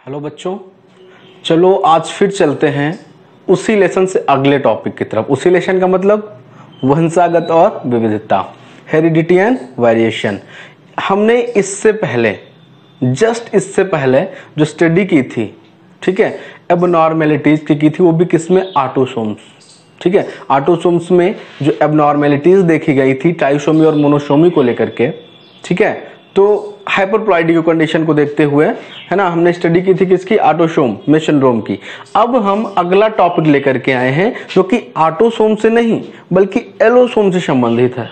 Hello बच्चों, चलो आज फिर चलते हैं उसी लेसन से अगले टॉपिक की तरफ। उसी लेसन का मतलब वंशागत और विविधता, हेरिडिटी एंड वेरिएशन। हमने इससे पहले इससे पहले जो स्टडी की थी, ठीक है, एबनॉर्मेलिटीज की थी, वो भी किसमें, ऑटोसोम्स। ठीक है, ऑटोसोम्स में जो एबनॉर्मेलिटीज देखी गई थी ट्राइसोमी और मोनोसोमी को लेकर के, ठीक है, तो हाइपरप्लॉइडी की कंडीशन को देखते हुए, है ना, हमने स्टडी की थी किसकी, ऑटोसोम में सिंड्रोम की। अब हम अगला टॉपिक लेकर के आए हैं जो कि ऑटोसोम से नहीं बल्कि एलोसोम से संबंधित है।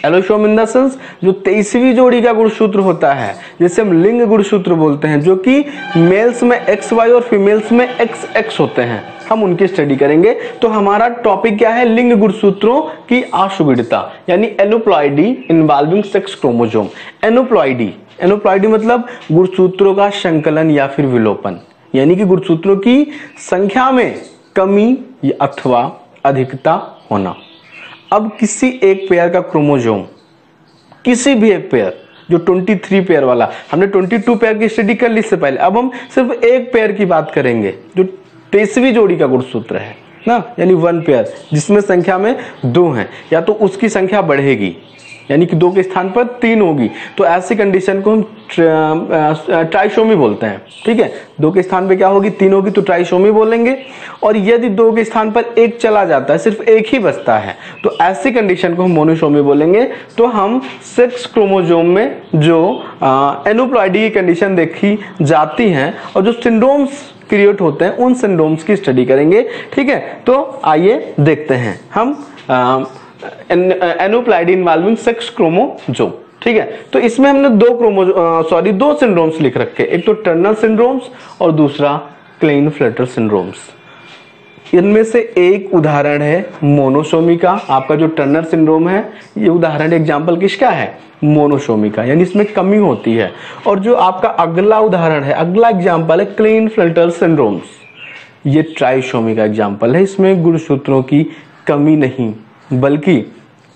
एलोसोम इन द सेंस जो 23वीं जोड़ी का गुणसूत्र होता है, जिसे हम लिंग गुणसूत्र बोलते हैं, जो कि मेल्स में XY और फीमेल्स में XX होते हैं, हम उनकी स्टडी करेंगे। तो हमारा टॉपिक क्या है, लिंग गुणसूत्रों की असुविधता, यानी एनोप्लॉइडी इन्वॉल्विंग सेक्स क्रोमोसोम। एनोप्लॉइडी मतलब गुणसूत्रों का संकलन या फिर विलोपन, यानी कि गुणसूत्रों की संख्या में कमी अथवा अधिकता होना। अब किसी एक पेयर का क्रोमोसोम, किसी भी एक पेयर, जो 23 पेयर वाला, हमने 22 पेयर की स्टडी कर ली इससे पहले, अब हम सिर्फ एक पेयर की बात करेंगे जो 23वीं जोड़ी का गुणसूत्र है ना, यानी 1 पेयर जिसमें संख्या में 2 हैं, या तो उसकी संख्या बढ़ेगी यानी कि 2 के स्थान पर 3 होगी, तो ऐसी कंडीशन को हम ट्राइसोमी बोलते हैं। ठीक है, 2 के स्थान पे क्या होगी, 3 होगी, तो ट्राइसोमी बोलेंगे। और यदि 2 के स्थान पर 1 चला जाता है, सिर्फ एक ही बचता है, तो ऐसी कंडीशन को हम मोनोसोमी बोलेंगे। तो हम सेक्स क्रोमोसोम में जो एनोप्लॉइडी की कंडीशन देखी जाती है और जो सिंड्रोम्स क्रिएट होते हैं, उन सिंड्रोम्स की स्टडी करेंगे। ठीक है, तो आइए देखते हैं हम एनोप्लॉइडी इन्वॉल्विंग सेक्स क्रोमोसोम। ठीक है, तो इसमें हमने दो सिंड्रोम्स लिख रखे, एक तो टर्नर सिंड्रोम्स और दूसरा क्लेइनफेल्टर सिंड्रोम्स। इनमें से एक उदाहरण है मोनोसोमी का। आपका जो टर्नर सिंड्रोम है, ये उदाहरण एग्जांपल किसका है, मोनोसोमी का, यानी इसमें कमी होती है। और जो आपका अगला उदाहरण है, अगला एग्जांपल है क्लेइनफेल्टर सिंड्रोम्स, ये ट्राइसोमी का एग्जांपल है। इसमें गुणसूत्रों की कमी नहीं बल्कि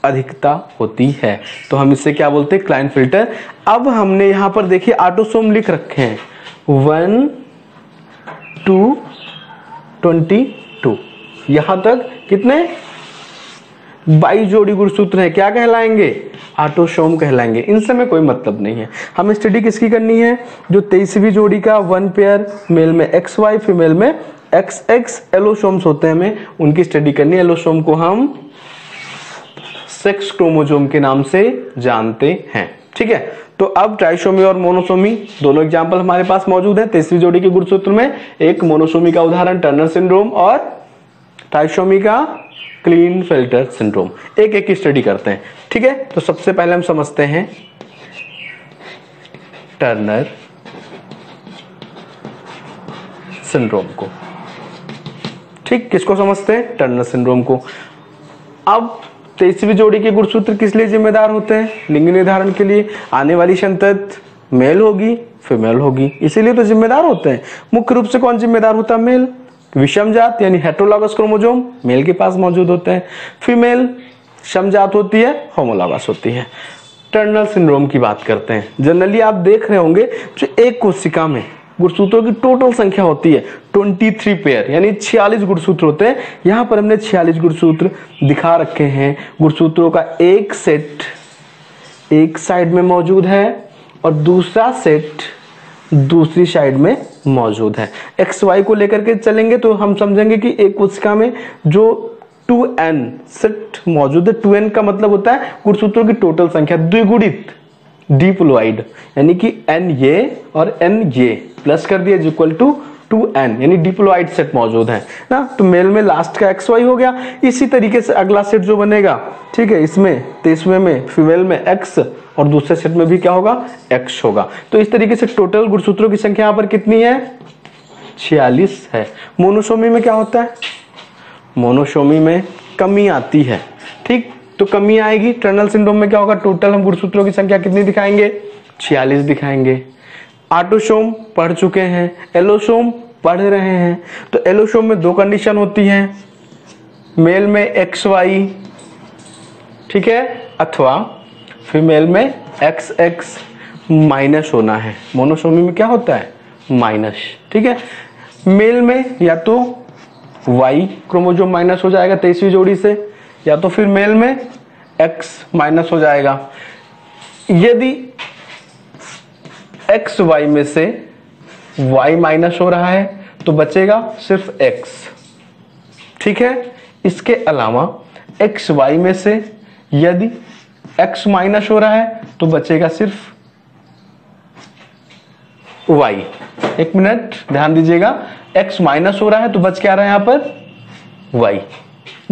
अधिकता होती है, तो हम इससे क्या बोलते हैं, क्लाइनफेल्टर। अब हमने यहां पर देखिए ऑटोसोम लिख रखे हैं 1 2 22, यहां तक कितने 22 जोड़ी गुणसूत्र हैं, क्या कहलाएंगे, ऑटोसोम कहलाएंगे। इनसे में कोई मतलब नहीं है। हमें स्टडी किसकी करनी है, जो 23वीं जोड़ी का 1 पेयर, मेल में XY फीमेल में XX एलोसोम्स होते हैं, हमें उनकी स्टडी करनी है। एलोसोम को हम सेक्स क्रोमोसोम के नाम से जानते हैं। ठीक है, तो अब ट्राइसोमी और मोनोसोमी दोनों एग्जांपल हमारे पास मौजूद है 23वीं जोड़ी के गुणसूत्र में। एक मोनोसोमी का उदाहरण टर्नर सिंड्रोम और ट्राइसोमी का क्लेइनफेल्टर सिंड्रोम। एक एक की स्टडी करते हैं। ठीक है, तो सबसे पहले हम समझते हैं टर्नर सिंड्रोम को। ठीक, किसको समझते हैं, टर्नर सिंड्रोम को। अब 23वीं जोड़ी के गुणसूत्र किस लिए जिम्मेदार होते हैं, लिंग निर्धारण के लिए। आने वाली संतति मेल होगी फीमेल होगी, इसीलिए तो जिम्मेदार होते हैं। मुख्य रूप से कौन जिम्मेदार होता है, मेल। विषम जात यानी हेटेरोलॉगस क्रोमोसोम मेल के पास मौजूद होते हैं, फीमेल समजात होती है, होमोलॉगस होती है। टर्नर सिंड्रोम की बात करते हैं। जनरली आप देख रहे होंगे जो एक कोशिका में गुणसूत्रों की टोटल संख्या होती है 23 पेयर, यानी 46 गुणसूत्र होते हैं। यहां पर हमने 46 गुणसूत्र दिखा रखे हैं। गुणसूत्रों का एक सेट एक साइड में मौजूद है और दूसरा सेट दूसरी साइड में मौजूद है। XY को लेकर के चलेंगे तो हम समझेंगे कि एक कोशिका में जो 2n सेट मौजूद है, 2n का मतलब होता है गुणसूत्रों की टोटल संख्या द्विगुणित डिप्लॉइड, यानी कि n ये और n ये प्लस कर दिया इक्वल टू 2n, यानी डिप्लॉइड सेट मौजूद है ना। तो मेल में लास्ट का XY हो गया। इसी तरीके से अगला सेट जो बनेगा, ठीक है, इसमें 23वें में फीमेल में X और दूसरे सेट में भी क्या होगा, X होगा। तो इस तरीके से टोटल गुणसूत्रों की संख्या यहाँ पर कितनी है, 46 है। मोनोसोमी में क्या होता है, मोनोसोमी में कमी आती है। ठीक, तो कमी आएगी। टर्नर सिंड्रोम में क्या होगा, टोटल हम गुणसूत्रों की संख्या कितनी दिखाएंगे, 46 दिखाएंगे। ऑटोसोम पढ़ चुके हैं, एलोसोम पढ़ रहे हैं। तो एलोसोम में 2 कंडीशन होती हैं, मेल में XY, ठीक है, अथवा फीमेल में XX माइनस होना है। मोनोसोमी में क्या होता है, माइनस, ठीक है। मेल में या तो Y क्रोमोसोम माइनस हो जाएगा 23वीं जोड़ी से, या तो फिर मेल में X माइनस हो जाएगा। यदि XY में से Y माइनस हो रहा है तो बचेगा सिर्फ X, ठीक है। इसके अलावा XY में से यदि X माइनस हो रहा है तो बचेगा सिर्फ Y। एक मिनट ध्यान दीजिएगा, X माइनस हो रहा है तो बच क्या रहा है यहां पर Y।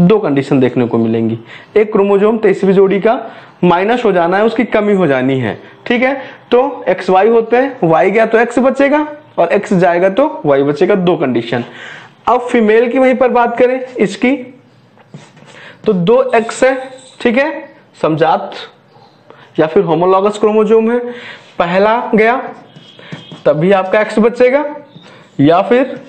दो कंडीशन देखने को मिलेंगी, एक क्रोमोसोम 23वीं जोड़ी का माइनस हो जाना है, उसकी कमी हो जानी है, ठीक है। तो XY होते हैं, Y गया तो X बचेगा और X जाएगा तो Y बचेगा, दो कंडीशन। अब फीमेल की वहीं पर बात करें इसकी, तो 2X है, ठीक है, समजात या फिर होमोलॉगस क्रोमोसोम है। पहला गया तब भी आपका X बचेगा, या फिर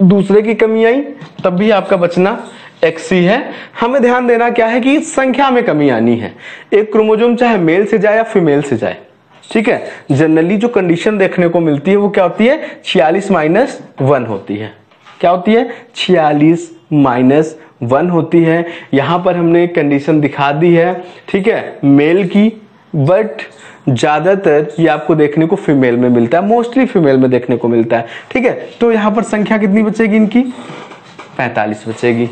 दूसरे की कमी आई तब भी आपका बचना X ही है। हमें ध्यान देना क्या है कि संख्या में कमी आनी है, एक क्रोमोसोम चाहे मेल से जाए या फीमेल से जाए, ठीक है। जनरली जो कंडीशन देखने को मिलती है वो क्या होती है, 46-1 होती है। क्या होती है, 46-1 होती है। यहां पर हमने एक कंडीशन दिखा दी है, ठीक है, मेल की, बट ज्यादातर ये आपको देखने को फीमेल में मिलता है, मोस्टली फीमेल में देखने को मिलता है, ठीक है। तो यहां पर संख्या कितनी बचेगी इनकी, 45 बचेगी।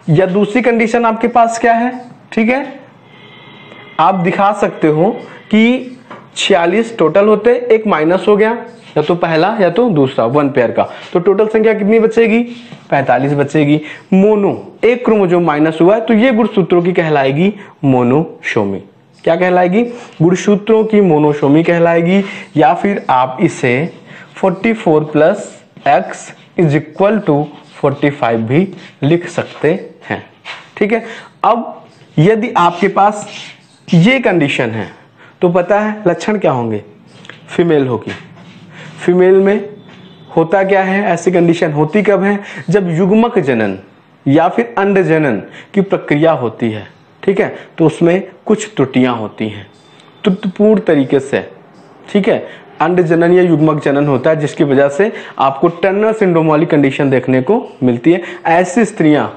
या दूसरी कंडीशन आपके पास क्या है, ठीक है, आप दिखा सकते हो कि 46 टोटल होते, एक माइनस हो गया, या तो पहला या तो दूसरा, वन पेयर का, तो टोटल संख्या कितनी बचेगी, 45 बचेगी। मोनो, एक क्रोमोसोम माइनस हुआ है तो ये गुणसूत्रों की कहलाएगी मोनोसोमी। क्या कहलाएगी, गुणसूत्रों की मोनोसोमी कहलाएगी। या फिर आप इसे 44 + X = 45 भी लिख सकते हैं, ठीक है। अब यदि आपके पास ये कंडीशन है तो पता है लक्षण क्या होंगे, फीमेल होगी। फीमेल में होता क्या है, ऐसी कंडीशन होती कब है, जब युग्मक जनन या फिर अंड जनन की प्रक्रिया होती है, ठीक है, तो उसमें कुछ त्रुटियां होती हैं त्रुटिपूर्ण तरीके से, ठीक है। अंड जनन या युग्मक जनन होता है जिसकी वजह से आपको टर्नर सिंड्रोम वाली कंडीशन देखने को मिलती है। ऐसी स्त्रियां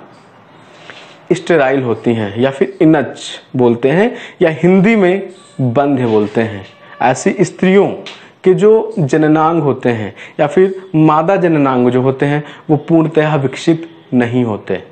स्टेराइल होती हैं या फिर इनच बोलते हैं, या हिंदी में बंध्य बोलते हैं। ऐसी स्त्रियों के जो जननांग होते हैं या फिर मादा जननांग जो होते हैं वो पूर्णतः विकसित नहीं होते,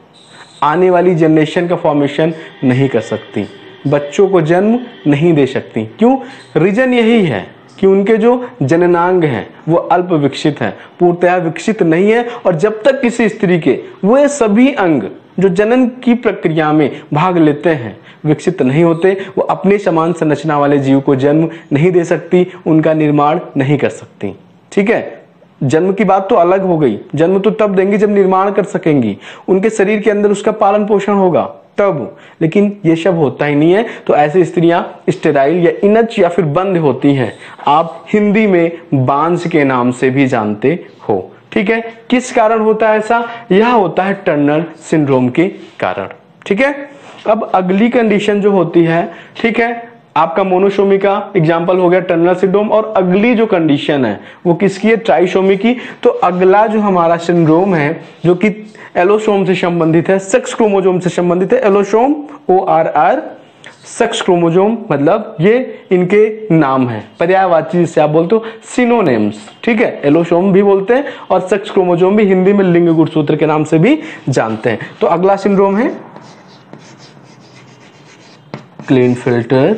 आने वाली जनरेशन का फॉर्मेशन नहीं कर सकती, बच्चों को जन्म नहीं दे सकती। क्यों, रीजन यही है कि उनके जो जननांग हैं वो अल्प विकसित हैं, पूर्णतः विकसित नहीं है। और जब तक किसी स्त्री के वो सभी अंग जो जनन की प्रक्रिया में भाग लेते हैं विकसित नहीं होते, वो अपने समान संरचना वाले जीव को जन्म नहीं दे सकती, उनका निर्माण नहीं कर सकती, ठीक है। जन्म की बात तो अलग हो गई, जन्म तो तब देंगी जब निर्माण कर सकेंगी, उनके शरीर के अंदर उसका पालन पोषण होगा तब, लेकिन ये सब होता ही नहीं है। तो ऐसी स्त्रियां स्टेराइल या इनच या फिर बंद होती हैं, आप हिंदी में बांझ के नाम से भी जानते हो, ठीक है। किस कारण होता है ऐसा, यह होता है टर्नर सिंड्रोम के कारण, ठीक है। अब अगली कंडीशन जो होती है, ठीक है, आपका मोनोसोमी का एग्जाम्पल हो गया टर्नर सिंड्रोम, और अगली जो कंडीशन है वो किसकी है, ट्राइसोमी की। तो अगला जो हमारा सिंड्रोम है जो कि एलोसोम से संबंधित है, सेक्स क्रोमोसोम से संबंधित है, एलोसोम ORR सेक्स क्रोमोसोम, मतलब ये इनके नाम है पर्यायवाची जिसे आप बोलते हो सिनोनिम्स, ठीक है। एलोसोम भी बोलते हैं और सेक्स क्रोमोसोम भी हिंदी में लिंग गुणसूत्र के नाम से भी जानते हैं। तो अगला सिंड्रोम है क्लीनफिल्टर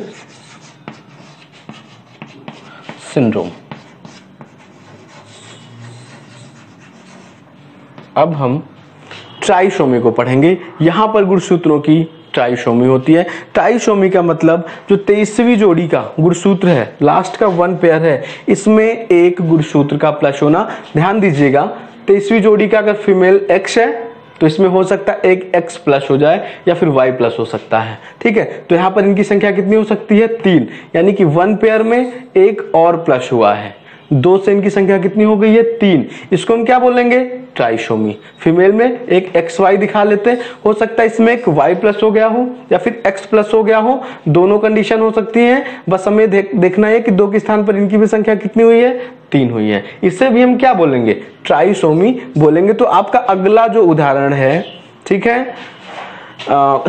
सिंड्रोम। अब हम ट्राइसोमी को पढ़ेंगे। यहां पर गुणसूत्रों की ट्राइसोमी होती है। ट्राइसोमी का मतलब जो 23वीं जोड़ी का गुणसूत्र है, लास्ट का वन पेयर है, इसमें एक गुणसूत्र का प्लस होना। ध्यान दीजिएगा, 23वीं जोड़ी का अगर फीमेल X है तो इसमें हो सकता है एक X प्लस हो जाए या फिर Y प्लस हो सकता है, ठीक है। तो यहां पर इनकी संख्या कितनी हो सकती है, 3, यानी कि वन पेयर में एक और प्लस हुआ है, 2 से इनकी संख्या कितनी हो गई है, 3। इसको हम क्या बोलेंगे, ट्राइसोमी। फीमेल में एक XY दिखा लेते हैं, हो सकता है इसमें एक Y प्लस हो गया हो या फिर X प्लस हो गया हो, दोनों कंडीशन हो सकती हैं। बस हमें देखना है कि 2 के स्थान पर इनकी भी संख्या कितनी हुई है, 3 हुई है। इसे भी हम क्या बोलेंगे, ट्राइसोमी बोलेंगे। तो आपका अगला जो उदाहरण है, ठीक है,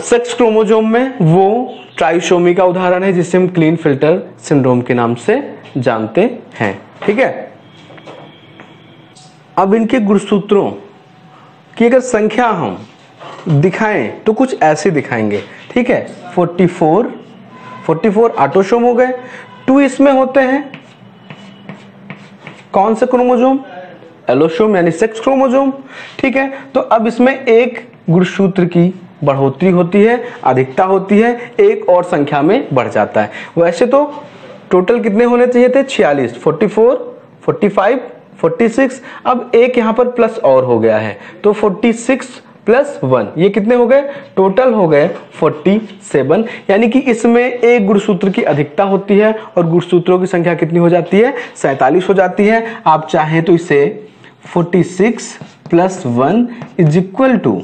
सेक्स क्रोमोसोम में, वो ट्राइसोमी का उदाहरण है जिसे हम क्लीनफेल्टर सिंड्रोम के नाम से जानते हैं। ठीक है, अब इनके गुणसूत्रों की अगर संख्या हम दिखाएं तो कुछ ऐसे दिखाएंगे। ठीक है, 44 ऑटोसोम हो गए, 2 इसमें होते हैं कौन से क्रोमोसोम, एलोसोम यानी सेक्स क्रोमोसोम। ठीक है, तो अब इसमें एक गुणसूत्र की बढ़ोतरी होती है, अधिकता होती है, एक और संख्या में बढ़ जाता है। वैसे तो टोटल कितने होने चाहिए थे, 46, 44, 45, 46। अब एक यहां पर प्लस और हो गया है, तो 46 + 1 ये कितने हो गए, टोटल हो गए 47। यानी कि इसमें एक गुणसूत्र की अधिकता होती है और गुणसूत्रों की संख्या कितनी हो जाती है, 47 हो जाती है। आप चाहें तो इसे 46 + 1 =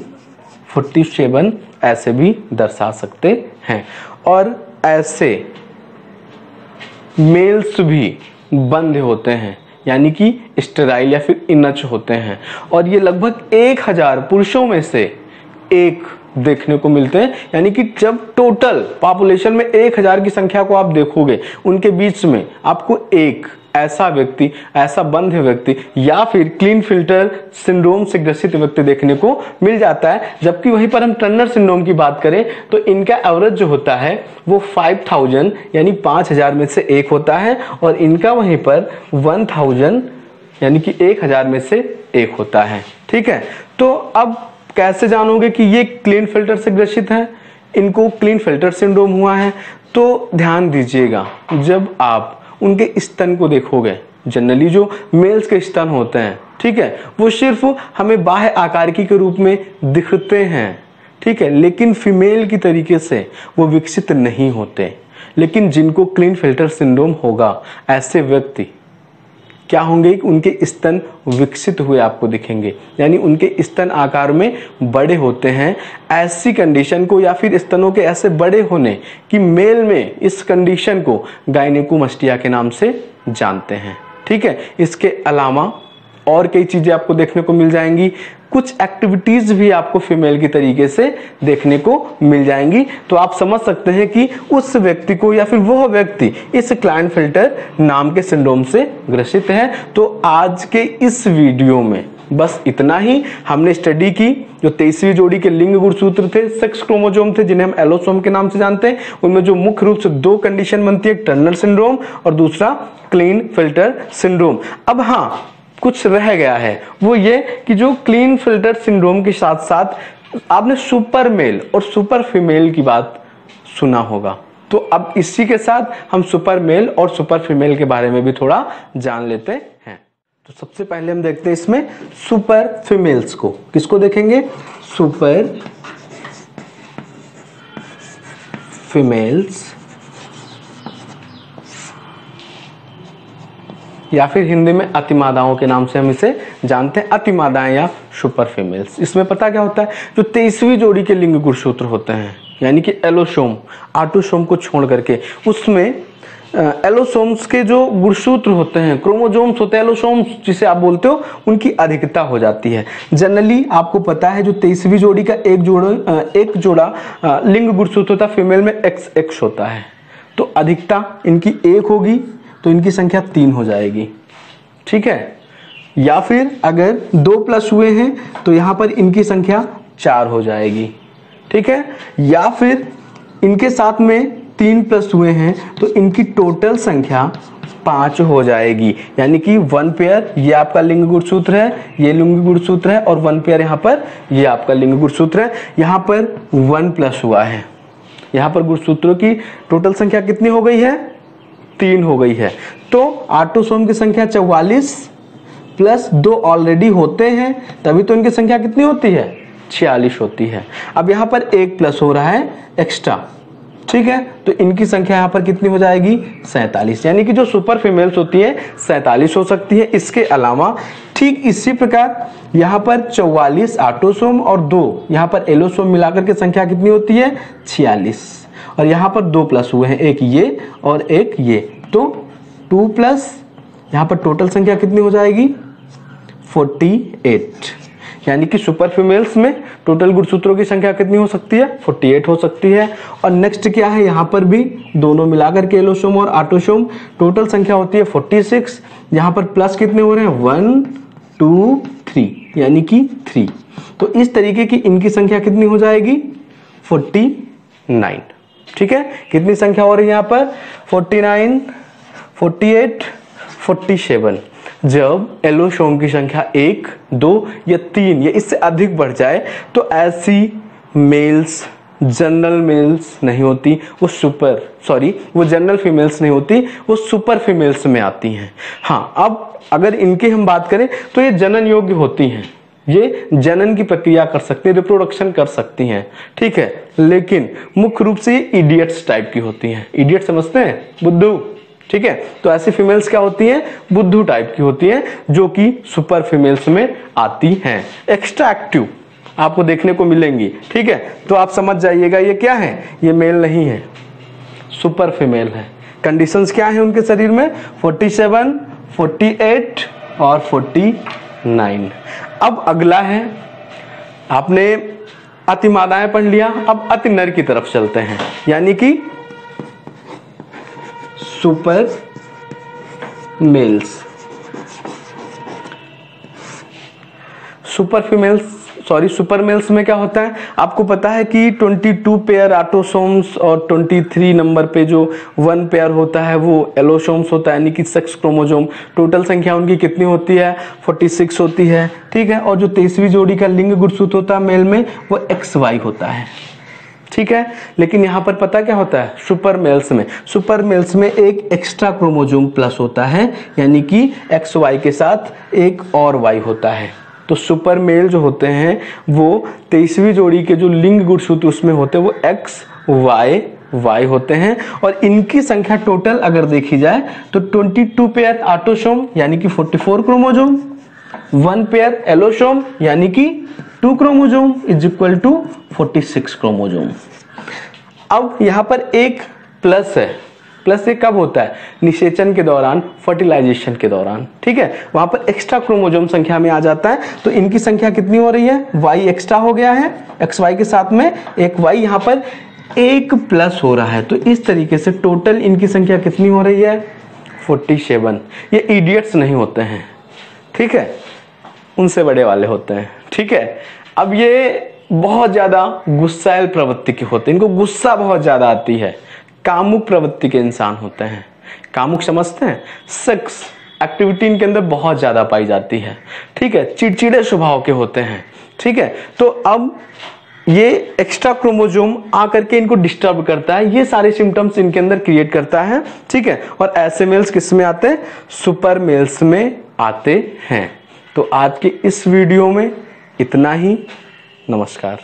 47 ऐसे भी दर्शा सकते हैं। और ऐसे मेल्स भी बंद होते हैं, यानी कि स्टेराइल या फिर इनच होते हैं, और ये लगभग 1000 पुरुषों में से एक देखने को मिलते हैं। यानी कि जब टोटल पॉपुलेशन में 1000 की संख्या को आप देखोगे, उनके बीच में आपको एक ऐसा व्यक्ति, ऐसा बंध व्यक्ति या फिर क्लीनफेल्टर सिंड्रोम से ग्रसित व्यक्ति देखने को मिल जाता है। जबकि वहीं पर हम टर्नर सिंड्रोम की बात करें तो इनका एवरेज जो होता है वो 5000 यानी 5000 में से एक होता है, और इनका वहीं पर 1000 यानी कि 1000 में से एक होता है। ठीक है, तो अब कैसे जानोगे कि ये क्लीनफेल्टर से ग्रसित है, इनको क्लीनफेल्टर सिंड्रोम हुआ है? तो ध्यान दीजिएगा, जब आप उनके स्तन को देखोगे, जनरली जो मेल्स के स्तन होते हैं, ठीक है, वो सिर्फ हमें बाह्य आकारिकी के रूप में दिखते हैं। ठीक है, लेकिन फीमेल की तरीके से वो विकसित नहीं होते। लेकिन जिनको क्लीनफेल्टर सिंड्रोम होगा, ऐसे व्यक्ति क्या होंगे, उनके स्तन विकसित हुए आपको दिखेंगे, यानी उनके स्तन आकार में बड़े होते हैं। ऐसी कंडीशन को या फिर स्तनों के ऐसे बड़े होने की मेल में इस कंडीशन को गायनेकोमस्टिया के नाम से जानते हैं। ठीक है, इसके अलावा और कई चीजें आपको देखने को मिल जाएंगी, कुछ एक्टिविटीज भी आपको फीमेल की तरीके से देखने को मिल जाएंगी। तो आप समझ सकते हैं कि उस व्यक्ति को या फिर वह व्यक्ति इस क्लाइनफेल्टर नाम के सिंड्रोम से ग्रसित है। तो आज के इस वीडियो में बस इतना ही। हमने स्टडी की जो 23वीं जोड़ी के लिंग गुणसूत्र थे, सेक्स क्रोमोसोम थे, जिन्हें हम एलोसोम के नाम से जानते हैं। उनमें जो मुख्य रूप से 2 कंडीशन बनती है, टर्नर सिंड्रोम और दूसरा क्लीनफेल्टर सिंड्रोम। अब हाँ, कुछ रह गया है, वो ये कि जो क्लीनफेल्टर सिंड्रोम के साथ साथ आपने सुपर मेल और सुपर फीमेल की बात सुना होगा। तो अब इसी के साथ हम सुपर मेल और सुपर फीमेल के बारे में भी थोड़ा जान लेते हैं। तो सबसे पहले हम देखते हैं इसमें सुपर फीमेल्स को। किसको देखेंगे, सुपर फीमेल्स, या फिर हिंदी में अतिमादाओं के नाम से हम इसे जानते हैं, अतिमादाएं या सुपर फीमेल्स। इसमें पता क्या होता है, जो 23वीं जोड़ी के लिंग गुणसूत्र होते हैं, यानी कि एलोसोम, ऑटोसोम को छोड़ करके, उसमें एलोसोम्स के जो गुणसूत्र होते हैं, क्रोमोसोम्स होते हैं, एलोसोम्स जिसे आप बोलते हो, उनकी अधिकता हो जाती है। जनरली आपको पता है जो 23वीं जोड़ी का एक जोड़ा लिंग गुणसूत्र होता है, फीमेल में XX होता है। तो अधिकता इनकी 1 होगी तो इनकी संख्या 3 हो जाएगी। ठीक है, या फिर अगर 2+ हुए हैं तो यहां पर इनकी संख्या 4 हो जाएगी। ठीक है, या फिर इनके साथ में 3+ हुए हैं तो इनकी टोटल संख्या 5 हो जाएगी। यानी कि 1 पेयर ये आपका लिंग गुणसूत्र है, ये लिंग गुणसूत्र है, और 1 पेयर यहाँ पर ये आपका लिंग गुणसूत्र है। यहाँ पर 1+ हुआ है, यहाँ पर गुणसूत्रों की टोटल संख्या कितनी हो गई है, 3 हो गई है। तो ऑटोसोम की संख्या 44 + 2 ऑलरेडी होते हैं, तभी तो इनकी संख्या कितनी होती है, 46 होती है। अब यहाँ पर 1+ हो रहा है एक्स्ट्रा। ठीक है, तो इनकी संख्या यहाँ पर कितनी हो जाएगी, 47। यानी कि जो सुपर फीमेल्स होती है 47 हो सकती है। इसके अलावा ठीक इसी प्रकार यहाँ पर 44 ऑटोसोम और 2 यहाँ पर एलोसोम मिलाकर के संख्या कितनी होती है, 46। और यहाँ पर 2+ हुए हैं, एक ये और एक ये, तो 2 + यहाँ पर टोटल संख्या कितनी हो जाएगी 48, यानी कि सुपर फीमेल्स में टोटल गुणसूत्रों की संख्या कितनी हो सकती है 48 हो सकती है। और नेक्स्ट क्या है, यहाँ पर भी दोनों मिलाकर के एलोसोम और ऑटोसोम टोटल संख्या होती है 46, यहाँ पर प्लस कितने हो रहे हैं 1 2 3 यानी कि 3। तो इस तरीके की इनकी संख्या कितनी हो जाएगी 49। ठीक है, कितनी संख्या हो रही है यहाँ पर 49 48 47। जब एलोसोम की संख्या 1 2 या 3 या इससे अधिक बढ़ जाए तो ऐसी मेल्स जनरल मेल्स नहीं होती, वो जनरल फीमेल्स नहीं होती, वो सुपर फीमेल्स में आती हैं। हाँ, अब अगर इनकी हम बात करें तो ये जनन योग्य होती हैं, ये जनन की प्रक्रिया कर सकती है, रिप्रोडक्शन कर सकती हैं। ठीक है, लेकिन मुख्य रूप से ये इडियट्स टाइप की होती हैं। इडियट समझते हैं, बुद्धू। ठीक है, तो ऐसी फीमेल्स क्या होती हैं बुद्धू टाइप की होती हैं, जो कि सुपर फीमेल्स में आती हैं। एक्स्ट्रा एक्टिव आपको देखने को मिलेंगी। ठीक है, तो आप समझ जाइएगा ये क्या है, ये मेल नहीं है, सुपर फीमेल है। कंडीशंस क्या है उनके शरीर में 47 48 और 49। अब अगला है, आपने अति मादाएं पढ़ लिया, अब अति नर की तरफ चलते हैं, यानी कि सुपर मेल्स। सुपर मेल्स में क्या होता है, आपको पता है कि 22 पेयर ऑटोसोम्स और 23 नंबर पे जो 1 पेयर होता है वो एलोसोम्स होता है, यानी कि सेक्स क्रोमोसोम। टोटल संख्या उनकी कितनी होती है 46 होती है। ठीक है, और जो 23वीं जोड़ी का लिंग गुणसूत्र होता है मेल में वो XY होता है। ठीक है, लेकिन यहां पर पता क्या होता है सुपर मेल्स में एक एक्स्ट्रा क्रोमोसोम प्लस होता है, यानी कि XY के साथ एक और Y होता है। तो सुपर मेल जो होते हैं वो 23वीं जोड़ी के जो लिंग गुणसूत्र उसमें होते हैं वो XY होते हैं। और इनकी संख्या टोटल अगर देखी जाए तो 22 पेयर ऑटोसोम यानी कि 44 क्रोमोसोम, 1 पेयर एलोसोम यानी कि 2 chromosome is equal to 46 chromosome. अब यहां पर एक प्लस है, प्लस ये कब होता है निषेचन के दौरान, फर्टिलाइजेशन के दौरान। ठीक है, वहां पर एक्स्ट्रा क्रोमोसोम संख्या में आ जाता है। तो इनकी संख्या कितनी हो रही है Y एक्स्ट्रा हो गया है, XY के साथ में एक Y, यहां पर एक प्लस हो रहा है। तो इस तरीके से टोटल इनकी संख्या कितनी हो रही है 47। ये इडियट्स नहीं होते हैं, ठीक है, उनसे बड़े वाले होते हैं। ठीक है, अब ये बहुत ज्यादा गुस्सैल प्रवृत्ति के होते हैं, इनको गुस्सा बहुत ज्यादा आती है, कामुक प्रवृत्ति के इंसान होते हैं। कामुक समझते हैं, सेक्स एक्टिविटी इनके अंदर बहुत ज्यादा पाई जाती है। ठीक है, चिड़चिड़े स्वभाव के होते हैं। ठीक है, तो अब ये एक्स्ट्रा क्रोमोसोम आकर के इनको डिस्टर्ब करता है, ये सारे सिम्टम्स इनके अंदर क्रिएट करता है। ठीक है, और ऐसे मेल्स किस में आते हैं सुपर मेल्स में आते हैं। तो आज के इस वीडियो में इतना ही। नमस्कार।